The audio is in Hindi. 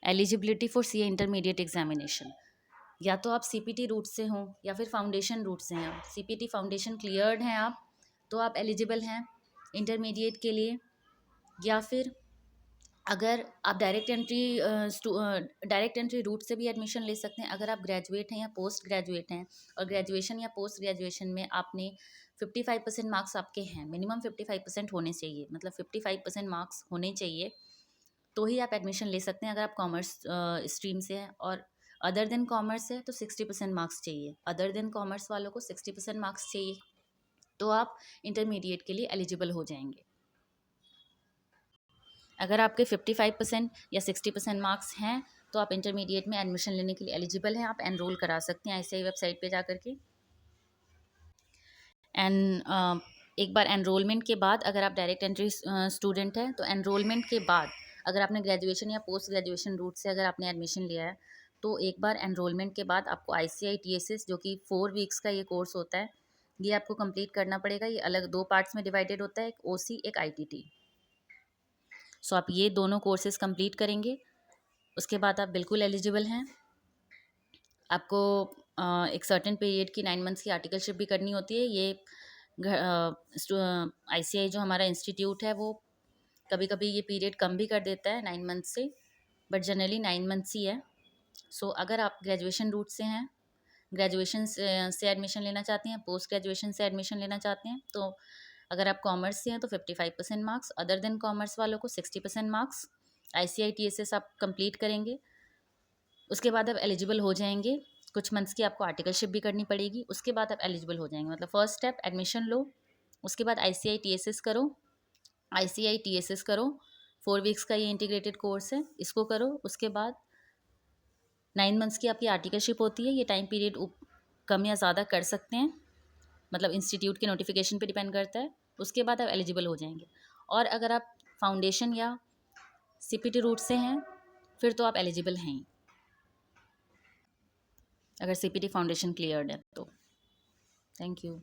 Eligibility for C intermediate examination, या तो आप सीपीटी रूट से हों या फिर फाउंडेशन रूट से हैं। आप सीपीटी फाउंडेशन क्लियर्ड हैं आप, तो आप एलिजिबल हैं इंटरमीडिएट के लिए। या फिर अगर आप डायरेक्ट एंट्री रूट से भी एडमिशन ले सकते हैं। अगर आप ग्रेजुएट हैं या पोस्ट ग्रेजुएट हैं और ग्रेजुएशन या पोस्ट ग्रेजुएशन में आपने 55% मार्क्स आपके हैं, मिनिमम 55% होने चाहिए, मतलब 55% मार्क्स होने चाहिए, तो ही आप एडमिशन ले सकते हैं अगर आप कॉमर्स स्ट्रीम से हैं। और अदर देन कॉमर्स है तो 60% मार्क्स चाहिए। अदर देन कॉमर्स वालों को 60% मार्क्स चाहिए, तो आप इंटरमीडिएट के लिए एलिजिबल हो जाएंगे। अगर आपके 55% या 60% मार्क्स हैं तो आप इंटरमीडिएट में एडमिशन लेने के लिए एलिजिबल हैं। आप एनरोल करा सकते हैं ऐसे वेबसाइट पे जा कर के। एंड एक बार एनरोलमेंट के बाद, अगर आप डायरेक्ट एंट्री स्टूडेंट हैं तो एनरोलमेंट के बाद अगर आपने ग्रेजुएशन या पोस्ट ग्रेजुएशन रूट से अगर आपने एडमिशन लिया है तो एक बार एनरोलमेंट के बाद आपको ICI TSS, जो कि 4 वीक्स का ये कोर्स होता है, ये आपको कंप्लीट करना पड़ेगा। ये अलग 2 पार्ट्स में डिवाइडेड होता है, एक OC एक ITT। सो आप ये दोनों कोर्सेज कंप्लीट करेंगे, उसके बाद आप बिल्कुल एलिजिबल हैं। आपको एक सर्टेन पीरियड की 9 मंथ्स की आर्टिकलशिप भी करनी होती है। ये ICI जो हमारा इंस्टीट्यूट है वो कभी कभी ये पीरियड कम भी कर देता है 9 मंथ से, बट जनरली 9 मंथ्स ही है। सो अगर आप ग्रेजुएशन रूट से हैं, ग्रेजुएशन से एडमिशन लेना चाहते हैं, पोस्ट ग्रेजुएशन से एडमिशन लेना चाहते हैं, तो अगर आप कॉमर्स से हैं तो 55% मार्क्स, अदर देन कॉमर्स वालों को 60% मार्क्स। ICI TSS आप कंप्लीट करेंगे, उसके बाद आप एलिजिबल हो जाएंगे। कुछ मंथ्स की आपको आर्टिकलशिप भी करनी पड़ेगी, उसके बाद आप एलिजिबल हो जाएंगे। मतलब फर्स्ट स्टेप एडमिशन लो, उसके बाद ICI TSS करो। ICI TSS करो, 4 वीक्स का ये इंटीग्रेटेड कोर्स है, इसको करो। उसके बाद 9 मंथ्स की आपकी आर्टिकलशिप होती है। ये टाइम पीरियड कम या ज़्यादा कर सकते हैं, मतलब इंस्टीट्यूट के नोटिफिकेशन पे डिपेंड करता है। उसके बाद आप एलिजिबल हो जाएंगे। और अगर आप फाउंडेशन या CPT रूट से हैं फिर तो आप एलिजिबल हैं ही, अगर CPT फाउंडेशन क्लियर्ड है तो। Thank you.